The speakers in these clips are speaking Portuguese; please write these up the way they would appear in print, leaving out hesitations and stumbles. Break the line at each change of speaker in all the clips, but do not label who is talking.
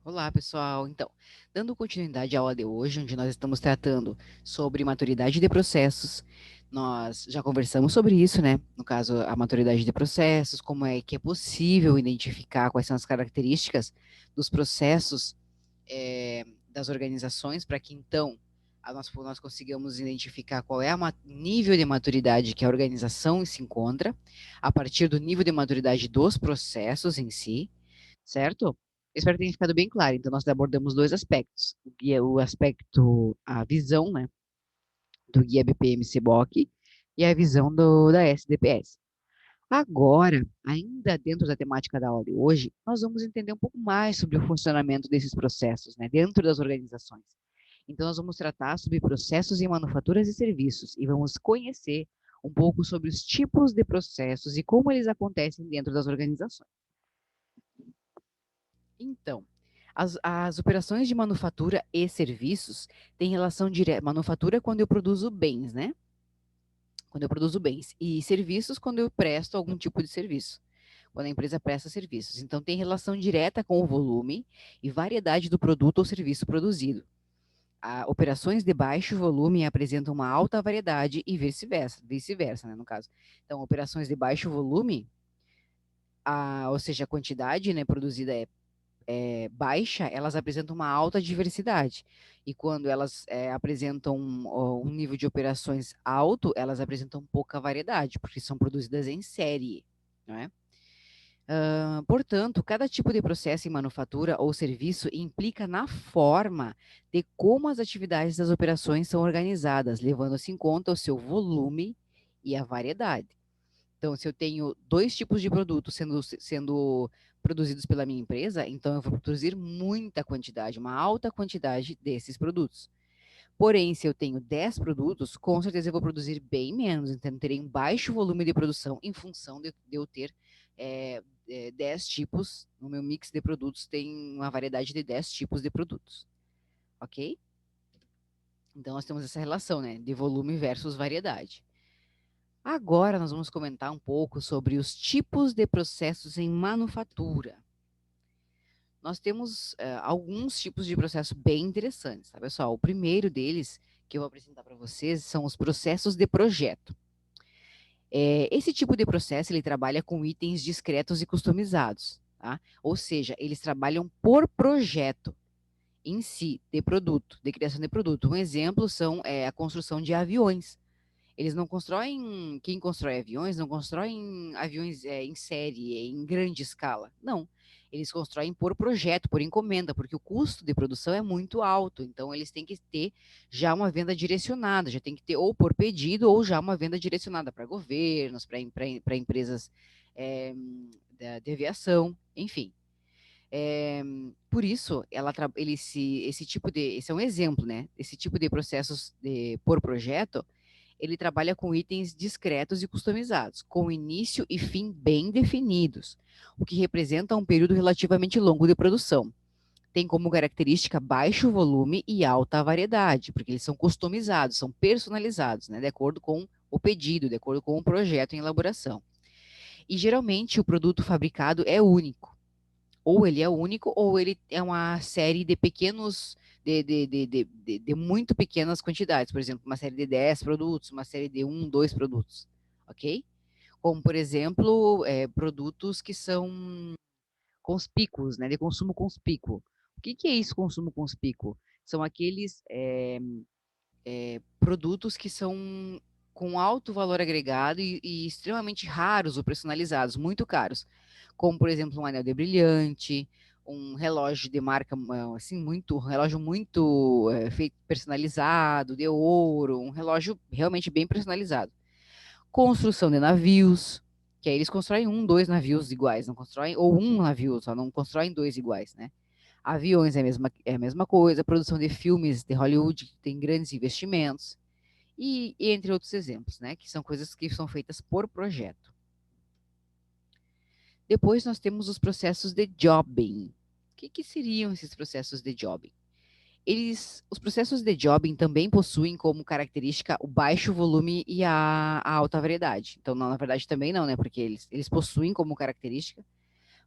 Olá, pessoal. Então, dando continuidade à aula de hoje, onde nós estamos tratando sobre maturidade de processos, nós já conversamos sobre isso, né? No caso, a maturidade de processos, como é que é possível identificar quais são as características dos processos das organizações, para que então nós consigamos identificar qual é o nível de maturidade que a organização se encontra, a partir do nível de maturidade dos processos em si, certo? Espero que tenha ficado bem claro. Então, nós abordamos dois aspectos. O aspecto, a visão, né, do guia BPM-CBOK e a visão da SDPS. Agora, ainda dentro da temática da aula de hoje, nós vamos entender um pouco mais sobre o funcionamento desses processos, né, dentro das organizações. Então, nós vamos tratar sobre processos em manufaturas e serviços e vamos conhecer um pouco sobre os tipos de processos e como eles acontecem dentro das organizações. Então, as operações de manufatura e serviços têm relação direta. Manufatura é quando eu produzo bens, né? Quando eu produzo bens. E serviços quando eu presto algum tipo de serviço. Quando a empresa presta serviços. Então, tem relação direta com o volume e variedade do produto ou serviço produzido. Operações de baixo volume apresentam uma alta variedade e vice-versa, né, no caso. Então, operações de baixo volume, ou seja, a quantidade, né, produzida baixa, elas apresentam uma alta diversidade. E quando elas apresentam um nível de operações alto, elas apresentam pouca variedade, porque são produzidas em série, não é? Portanto, cada tipo de processo em manufatura ou serviço implica na forma de como as atividades das operações são organizadas, levando-se em conta o seu volume e a variedade. Então, se eu tenho dois tipos de produtos sendo produzidos pela minha empresa, então eu vou produzir muita quantidade, uma alta quantidade desses produtos. Porém, se eu tenho 10 produtos, com certeza eu vou produzir bem menos, então terei um baixo volume de produção em função de eu ter 10 tipos, no meu mix de produtos tem uma variedade de 10 tipos de produtos, ok? Então, nós temos essa relação, né, de volume versus variedade. Agora nós vamos comentar um pouco sobre os tipos de processos em manufatura. Nós temos alguns tipos de processo bem interessantes, tá, pessoal? O primeiro deles, que eu vou apresentar para vocês, são os processos de projeto. Esse tipo de processo, ele trabalha com itens discretos e customizados, tá? Ou seja, eles trabalham por projeto em si, de produto, de criação de produto. Um exemplo são a construção de aviões. Eles não constroem, quem constrói aviões, não constroem aviões em série, em grande escala. Não. Eles constroem por projeto, por encomenda, porque o custo de produção é muito alto. Então, eles têm que ter já uma venda direcionada, já tem que ter ou por pedido ou já uma venda direcionada para governos, para empresas é, de aviação, enfim. Por isso, esse é um exemplo, né? Esse tipo de processos por projeto, ele trabalha com itens discretos e customizados, com início e fim bem definidos, o que representa um período relativamente longo de produção. Tem como característica baixo volume e alta variedade, porque eles são customizados, são personalizados, né, de acordo com o pedido, de acordo com o projeto em elaboração. E geralmente o produto fabricado é único. Ou ele é único, ou ele é uma série de pequenos de muito pequenas quantidades, por exemplo, uma série de 10 produtos, uma série de um, 2 produtos, ok? Como, por exemplo, produtos que são conspícuos, né, de consumo conspícuo. O que é isso, consumo conspícuo? São aqueles produtos que são com alto valor agregado e extremamente raros ou personalizados, muito caros, como, por exemplo, um anel de brilhante, um relógio de marca, assim, um relógio muito feito personalizado, de ouro, um relógio realmente bem personalizado. Construção de navios, que aí eles constroem um, dois navios iguais, não constroem, ou um navio só, não constroem dois iguais, né? Aviões é a mesma coisa, produção de filmes de Hollywood, que tem grandes investimentos, e entre outros exemplos, né? Que são coisas que são feitas por projeto. Depois nós temos os processos de jobbing. O que seriam esses processos de jobbing? Os processos de jobbing também possuem como característica o baixo volume e a alta variedade. Então, não, na verdade, também não, né? Porque eles possuem como característica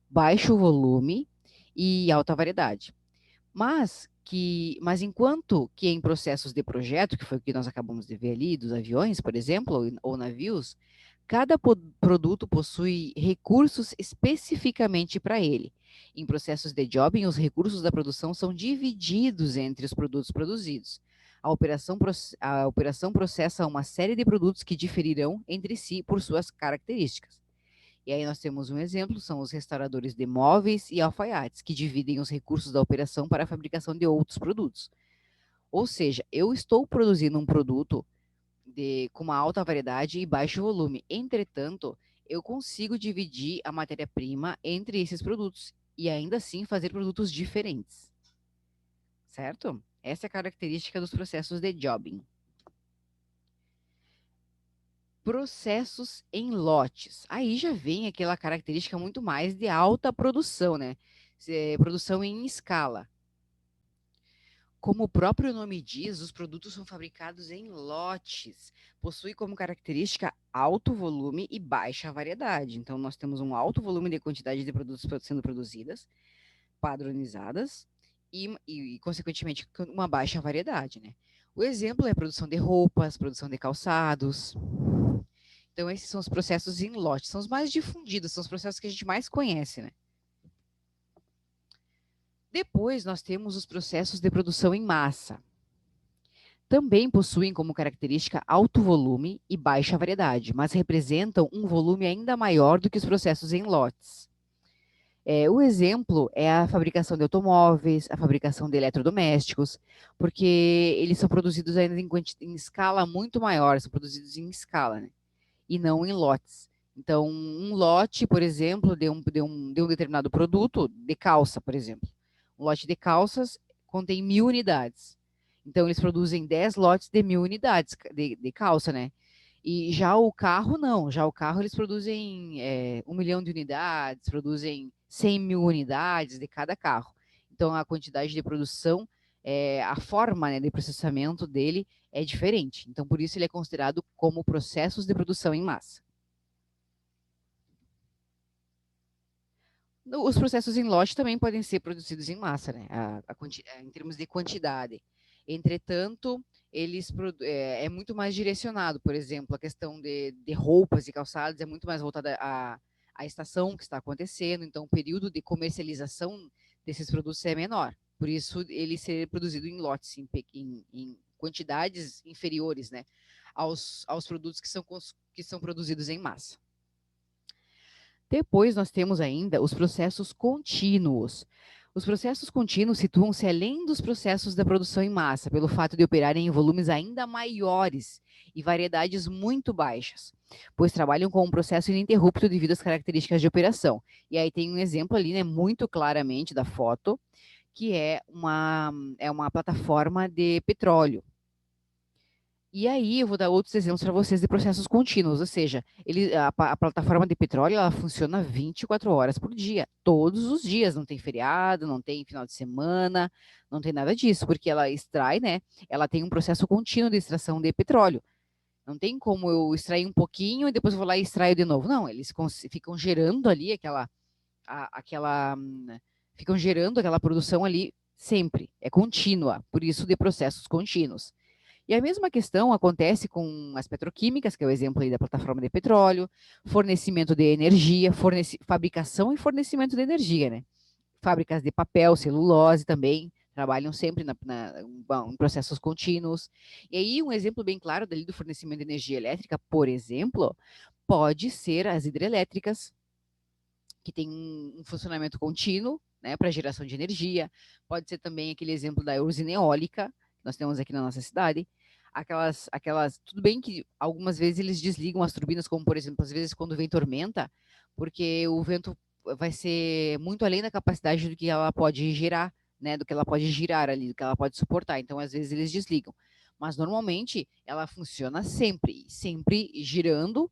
baixo volume e alta variedade. Mas enquanto que em processos de projeto, que foi o que nós acabamos de ver ali, dos aviões, por exemplo, ou navios, cada produto possui recursos especificamente para ele. Em processos de jobbing, os recursos da produção são divididos entre os produtos produzidos. A operação processa uma série de produtos que diferirão entre si por suas características. E aí nós temos um exemplo, são os restauradores de móveis e alfaiates, que dividem os recursos da operação para a fabricação de outros produtos. Ou seja, eu estou produzindo um produto com uma alta variedade e baixo volume. Entretanto, eu consigo dividir a matéria-prima entre esses produtos e ainda assim fazer produtos diferentes. Certo? Essa é a característica dos processos de jobbing. Processos em lotes. Aí já vem aquela característica muito mais de alta produção, né? Produção em escala. Como o próprio nome diz, os produtos são fabricados em lotes. Possui como característica alto volume e baixa variedade. Então, nós temos um alto volume de quantidade de produtos sendo produzidas, padronizadas, consequentemente, uma baixa variedade, né? O exemplo é a produção de roupas, produção de calçados. Então, esses são os processos em lote, são os mais difundidos, são os processos que a gente mais conhece, né? Depois, nós temos os processos de produção em massa. Também possuem como característica alto volume e baixa variedade, mas representam um volume ainda maior do que os processos em lotes. O exemplo é a fabricação de automóveis, a fabricação de eletrodomésticos, porque eles são produzidos ainda em escala muito maior, são produzidos em escala, né? E não em lotes. Então, um lote, por exemplo, de um determinado produto, de calça, por exemplo. Um lote de calças contém 1.000 unidades. Então, eles produzem 10 lotes de 1.000 unidades de calça, né? E já o carro, não. Já o carro, eles produzem 1 milhão de unidades, produzem 100 mil unidades de cada carro. Então, a quantidade de produção, a forma, né, de processamento dele é diferente. Então, por isso, ele é considerado como processos de produção em massa. Os processos em lote também podem ser produzidos em massa, né? Em termos de quantidade. Entretanto, é muito mais direcionado, por exemplo, a questão de roupas e calçados é muito mais voltada à estação que está acontecendo, então o período de comercialização desses produtos é menor. Por isso, ele ser produzido em lotes, em quantidades inferiores, né? Aos produtos que são produzidos em massa. Depois nós temos ainda os processos contínuos. Os processos contínuos situam-se além dos processos da produção em massa, pelo fato de operarem em volumes ainda maiores e variedades muito baixas, pois trabalham com um processo ininterrupto devido às características de operação. E aí tem um exemplo ali, né, muito claramente da foto, que é uma plataforma de petróleo. E aí eu vou dar outros exemplos para vocês de processos contínuos, ou seja, a plataforma de petróleo ela funciona 24 horas por dia, todos os dias, não tem feriado, não tem final de semana, não tem nada disso, porque ela extrai, né? Ela tem um processo contínuo de extração de petróleo. Não tem como eu extrair um pouquinho e depois eu vou lá e extraio de novo. Não, eles ficam gerando ali ficam gerando aquela produção ali sempre, é contínua, por isso de processos contínuos. E a mesma questão acontece com as petroquímicas, que é o exemplo aí da plataforma de petróleo, fornecimento de energia, fabricação e fornecimento de energia, né? Fábricas de papel, celulose também trabalham sempre em processos contínuos. E aí um exemplo bem claro dali do fornecimento de energia elétrica, por exemplo, pode ser as hidrelétricas, que tem um funcionamento contínuo, né, para geração de energia. Pode ser também aquele exemplo da usina eólica, que nós temos aqui na nossa cidade. Tudo bem que algumas vezes eles desligam as turbinas, como por exemplo, às vezes quando vem tormenta, porque o vento vai ser muito além da capacidade do que ela pode gerar, né, do que ela pode girar ali, do que ela pode suportar. Então, às vezes eles desligam. Mas normalmente ela funciona sempre, sempre girando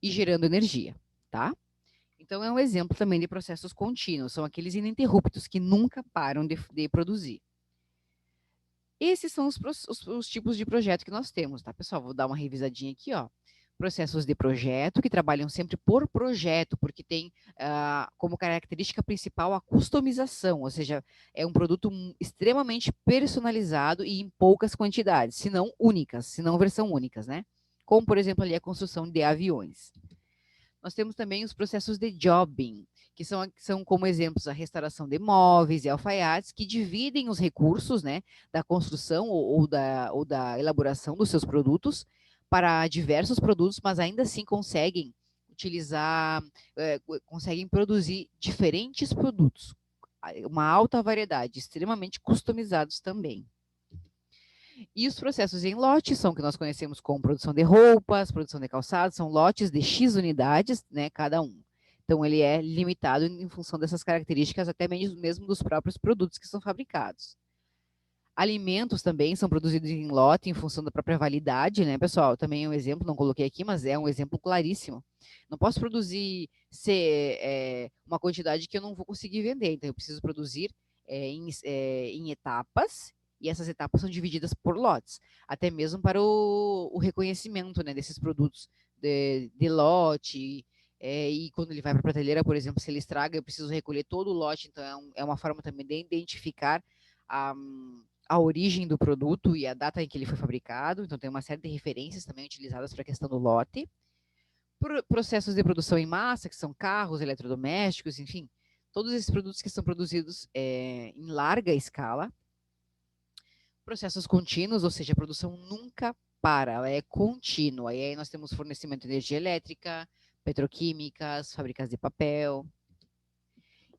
e gerando energia, tá? Então, é um exemplo também de processos contínuos, são aqueles ininterruptos que nunca param de produzir. Esses são os tipos de projeto que nós temos, tá, pessoal? Vou dar uma revisadinha aqui, ó. Processos de projeto, que trabalham sempre por projeto, porque tem como característica principal a customização, ou seja, é um produto extremamente personalizado e em poucas quantidades, se não únicas, se não versão únicas, né? Como, por exemplo, ali a construção de aviões. Nós temos também os processos de jobbing, que são como exemplos a restauração de móveis e alfaiates, que dividem os recursos, né, da construção ou da elaboração dos seus produtos para diversos produtos, mas ainda assim conseguem utilizar, conseguem produzir diferentes produtos, uma alta variedade, extremamente customizados também. E os processos em lote são o que nós conhecemos como produção de roupas, produção de calçados, são lotes de X unidades, né, cada um. Então, ele é limitado em função dessas características, até mesmo dos próprios produtos que são fabricados. Alimentos também são produzidos em lote em função da própria validade, né, pessoal? Também é um exemplo, não coloquei aqui, mas é um exemplo claríssimo. Não posso produzir uma quantidade que eu não vou conseguir vender, então eu preciso produzir em etapas, e essas etapas são divididas por lotes, até mesmo para o reconhecimento, né, desses produtos de lote, e quando ele vai para a prateleira, por exemplo, se ele estraga, eu preciso recolher todo o lote, então é uma forma também de identificar a origem do produto e a data em que ele foi fabricado, então tem uma série de referências também utilizadas para a questão do lote. Processos de produção em massa, que são carros, eletrodomésticos, enfim, todos esses produtos que são produzidos em larga escala. Processos contínuos, ou seja, a produção nunca para, ela é contínua. E aí nós temos fornecimento de energia elétrica, petroquímicas, fábricas de papel.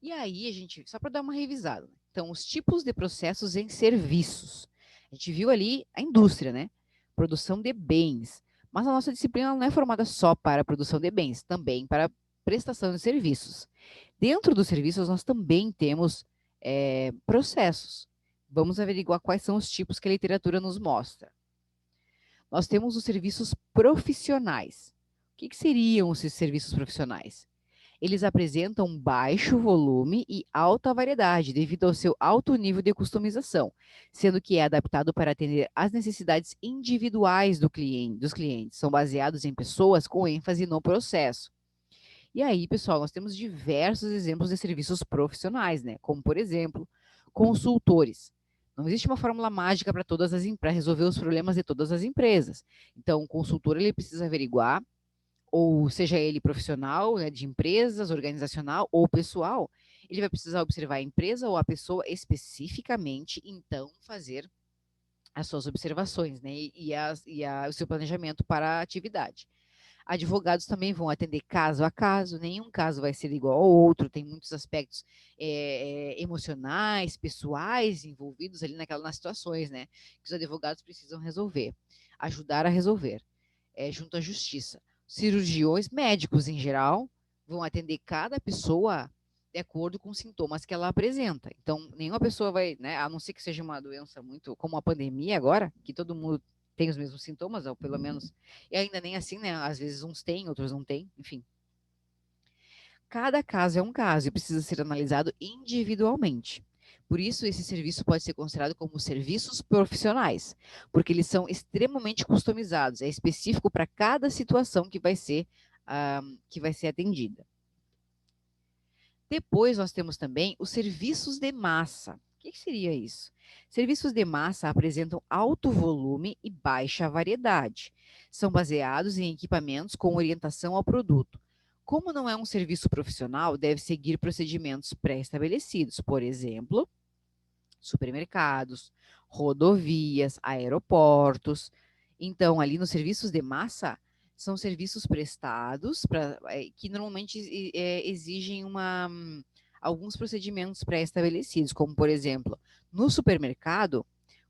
E aí, a gente, só para dar uma revisada, né? Então, os tipos de processos em serviços. A gente viu ali a indústria, né? Produção de bens. Mas a nossa disciplina não é formada só para a produção de bens, também para prestação de serviços. Dentro dos serviços, nós também temos processos. Vamos averiguar quais são os tipos que a literatura nos mostra. Nós temos os serviços profissionais. O que seriam esses serviços profissionais? Eles apresentam baixo volume e alta variedade devido ao seu alto nível de customização, sendo que é adaptado para atender às necessidades individuais dos clientes. São baseados em pessoas com ênfase no processo. E aí, pessoal, nós temos diversos exemplos de serviços profissionais, né? Como, por exemplo, consultores. Não existe uma fórmula mágica para resolver os problemas de todas as empresas. Então, o consultor ele precisa averiguar, ou seja ele profissional, né, de empresas, organizacional ou pessoal, ele vai precisar observar a empresa ou a pessoa especificamente, então fazer as suas observações, né, o seu planejamento para a atividade. Advogados também vão atender caso a caso, nenhum caso vai ser igual ao outro, tem muitos aspectos emocionais, pessoais envolvidos ali nas situações, né, que os advogados precisam resolver, ajudar a resolver, junto à justiça. Cirurgiões médicos, em geral, vão atender cada pessoa de acordo com os sintomas que ela apresenta. Então, nenhuma pessoa vai, né, a não ser que seja uma doença muito, como a pandemia agora, que todo mundo tem os mesmos sintomas, ou pelo menos, e ainda nem assim, né, às vezes uns têm, outros não têm, enfim. Cada caso é um caso e precisa ser analisado individualmente. Por isso, esse serviço pode ser considerado como serviços profissionais, porque eles são extremamente customizados, é específico para cada situação que vai ser atendida. Depois, nós temos também os serviços de massa. O que seria isso? Serviços de massa apresentam alto volume e baixa variedade. São baseados em equipamentos com orientação ao produto. Como não é um serviço profissional, deve seguir procedimentos pré-estabelecidos, por exemplo, supermercados, rodovias, aeroportos. Então, ali nos serviços de massa, são serviços prestados que normalmente exigem alguns procedimentos pré-estabelecidos, como, por exemplo, no supermercado,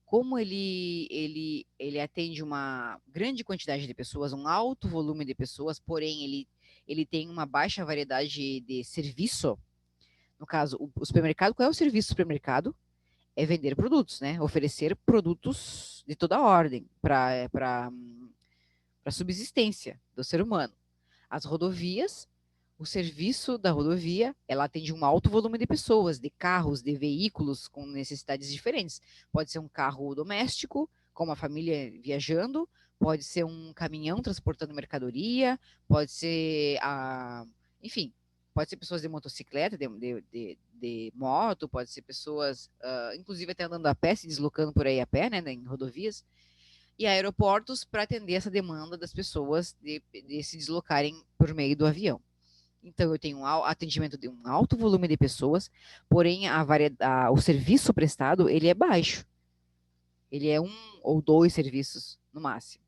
como ele atende uma grande quantidade de pessoas, um alto volume de pessoas, porém ele tem uma baixa variedade de serviço. No caso, o supermercado, qual é o serviço do supermercado? É vender produtos, né? Oferecer produtos de toda ordem para subsistência do ser humano. As rodovias, o serviço da rodovia, ela atende um alto volume de pessoas, de carros, de veículos com necessidades diferentes. Pode ser um carro doméstico, com uma família viajando, pode ser um caminhão transportando mercadoria, pode ser, enfim, pode ser pessoas de motocicleta, de moto, pode ser pessoas, inclusive até andando a pé, se deslocando por aí a pé, né, em rodovias, e aeroportos para atender essa demanda das pessoas de se deslocarem por meio do avião. Então, eu tenho um atendimento de um alto volume de pessoas, porém, o serviço prestado, ele é baixo. Ele é um ou dois serviços, no máximo.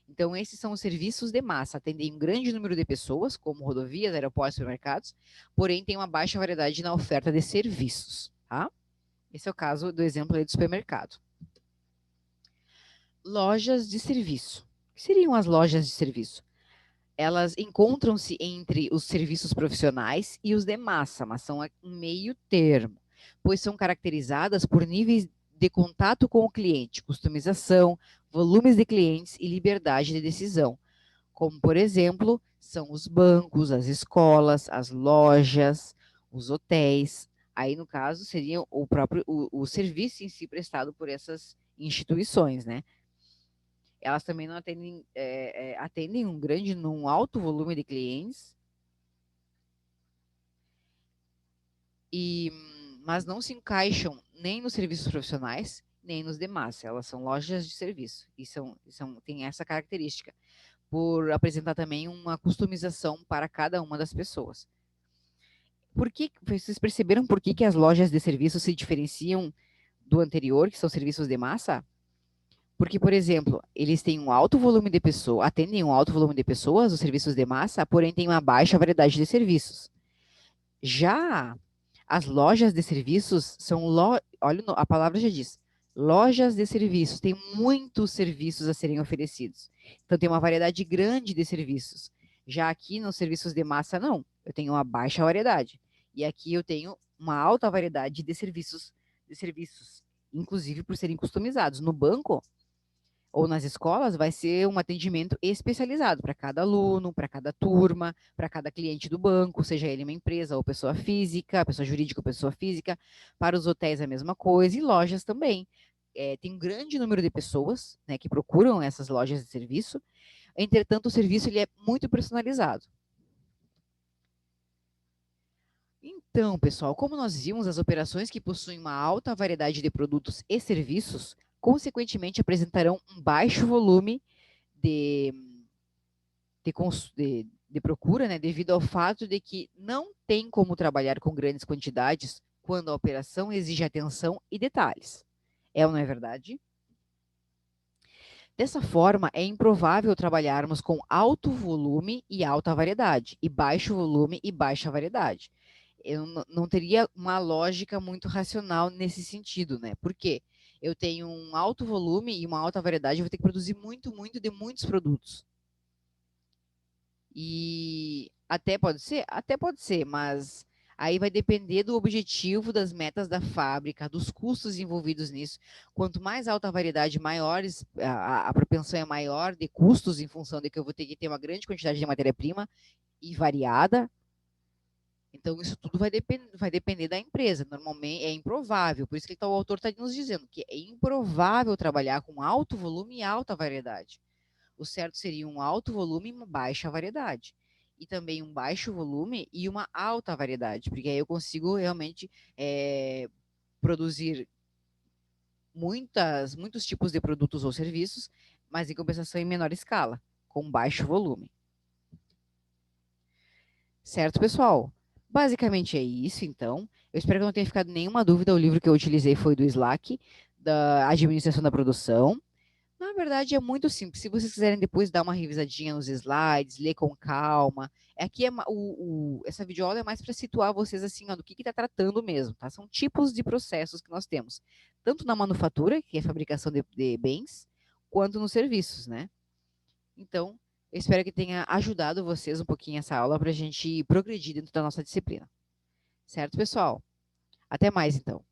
Então, esses são os serviços de massa, atendem um grande número de pessoas, como rodovias, aeroportos, supermercados, porém, tem uma baixa variedade na oferta de serviços, tá? Esse é o caso do exemplo aí do supermercado. Lojas de serviço. O que seriam as lojas de serviço? Elas encontram-se entre os serviços profissionais e os de massa, mas são um meio termo, pois são caracterizadas por níveis de contato com o cliente, customização, volumes de clientes e liberdade de decisão, como, por exemplo, são os bancos, as escolas, as lojas, os hotéis. Aí, no caso, seria o próprio o serviço em si prestado por essas instituições, né? Elas também não atendem, atendem um alto volume de clientes, mas não se encaixam nem nos serviços profissionais, nem nos demais. Elas são lojas de serviço e têm essa característica, por apresentar também uma customização para cada uma das pessoas. Vocês perceberam por que as lojas de serviço se diferenciam do anterior, que são serviços de massa? Porque, por exemplo, eles têm um alto volume de pessoas, atendem um alto volume de pessoas, os serviços de massa, porém têm uma baixa variedade de serviços. Já as lojas de serviços são, olha, a palavra já diz, lojas de serviços, tem muitos serviços a serem oferecidos. Então, tem uma variedade grande de serviços. Já aqui nos serviços de massa, não. Eu tenho uma baixa variedade. E aqui eu tenho uma alta variedade de serviços, inclusive por serem customizados. No banco, ou nas escolas, vai ser um atendimento especializado para cada aluno, para cada turma, para cada cliente do banco, seja ele uma empresa ou pessoa física, pessoa jurídica ou pessoa física. Para os hotéis, a mesma coisa, e lojas também. Tem um grande número de pessoas, né, que procuram essas lojas de serviço. Entretanto, o serviço ele é muito personalizado. Então, pessoal, como nós vimos, as operações que possuem uma alta variedade de produtos e serviços, consequentemente apresentarão um baixo volume de, de procura, né, devido ao fato de que não tem como trabalhar com grandes quantidades quando a operação exige atenção e detalhes. É ou não é verdade? Dessa forma, é improvável trabalharmos com alto volume e alta variedade, e baixo volume e baixa variedade. Eu não teria uma lógica muito racional nesse sentido, né? Por quê? Eu tenho um alto volume e uma alta variedade, eu vou ter que produzir muito, muito de muitos produtos. E até pode ser, mas aí vai depender do objetivo, das metas da fábrica, dos custos envolvidos nisso. Quanto mais alta a variedade, maiores, a propensão é maior de custos em função de que eu vou ter que ter uma grande quantidade de matéria-prima e variada. Então, isso tudo vai depender da empresa. Normalmente é improvável, por isso que o autor está nos dizendo que é improvável trabalhar com alto volume e alta variedade. O certo seria um alto volume e uma baixa variedade. E também um baixo volume e uma alta variedade, porque aí eu consigo realmente produzir muitos tipos de produtos ou serviços, mas em compensação em menor escala, com baixo volume. Certo, pessoal? Basicamente é isso, então. Eu espero que não tenha ficado nenhuma dúvida. O livro que eu utilizei foi do Slack, da Administração da Produção. Na verdade, é muito simples. Se vocês quiserem depois dar uma revisadinha nos slides, ler com calma. Aqui essa videoaula é mais para situar vocês assim, ó, do que está tratando mesmo, tá? São tipos de processos que nós temos, tanto na manufatura, que é a fabricação de bens, quanto nos serviços, né? Então, eu espero que tenha ajudado vocês um pouquinho essa aula para a gente progredir dentro da nossa disciplina. Certo, pessoal? Até mais, então.